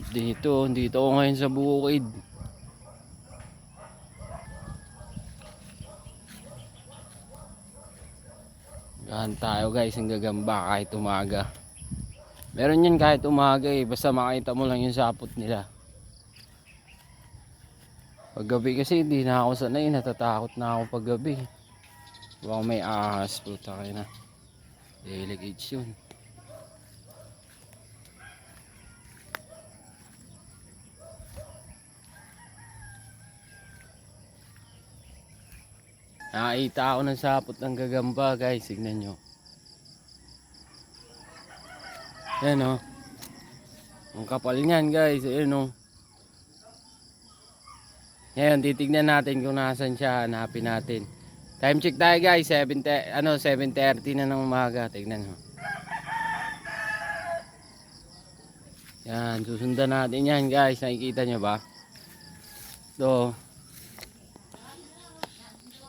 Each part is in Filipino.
Dito ako ngayon sa bukid. Gahan tayo guys, ang gagamba kahit umaga. Meron yan kahit umaga eh, basta makita mo lang yung sapot nila. Paggabi kasi hindi na ako sanay, natatakot na ako paggabi. Baka may ahas, puta kayo na. Delicate yun. Nakita ako ng sapot ng gagamba guys, tignan nyo. Yan o. Ang kapal niyan guys, ayun o. Ngayon titignan natin kung nasan siya, hanapin natin. Time check tayo guys, 7:30 na ng umaga, tignan mo. Yan, susundan natin yan guys, nakikita nyo ba? Ito.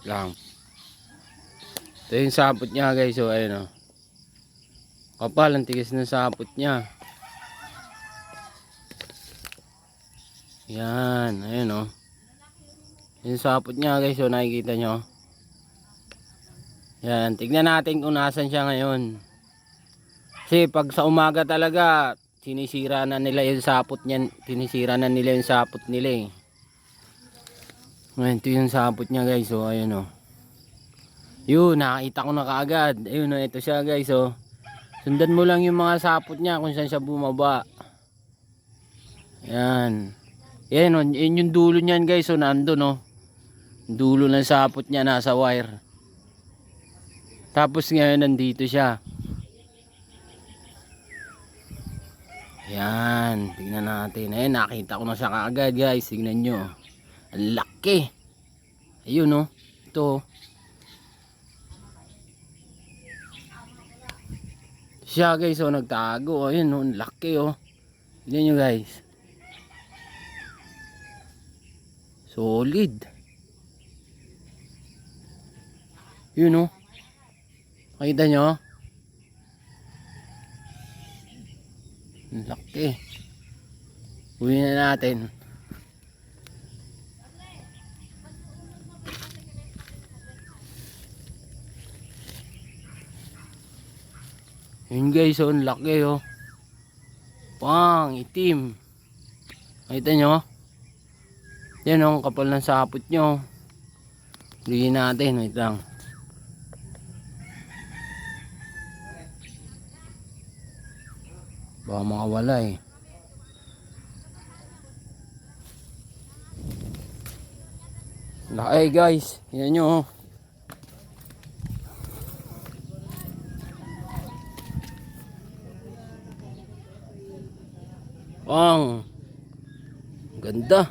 Lang. Ito yung sapot niya guys, so ayun o. Kapal, ang tigas ng sapot niya. Yan, ayun o. Yung sapot niya guys, so nakikita nyo. Yan, tignan natin kung nasan siya ngayon. Kasi pag sa umaga talaga, sinisira na nila yung sapot niya. Sinisira na nila yung sapot nila eh. Ngayon, ito yung sapot niya guys, so ayun o. Yun, nakakita ko na kaagad. Ayun o, ito siya guys, so. Sundan mo lang yung mga sapot niya kung saan siya bumaba. Yan. Yan o, yun yung dulo niyan guys, so nandun o. Dulo ng sapot niya nasa wire. Tapos ngayon nandito siya. Yan, tingnan natin. Ayun, nakita ko na siya kaagad guys, tingnan nyo. Ang laki. Ayun o, ito. Siya guys, oh, nagtago. Ayun oh, laki oh. Tignan nyo guys. Solid. Yun oh. Makita nyo? Laki. Uwi na natin. Yun guys, oh, laki oh. Pang, itim. Makita nyo? Yan oh, kapal ng sapot nyo. Uwi natin, wait lang. Baka makawala eh. Laki guys, yan nyo oh. Pang, ganda.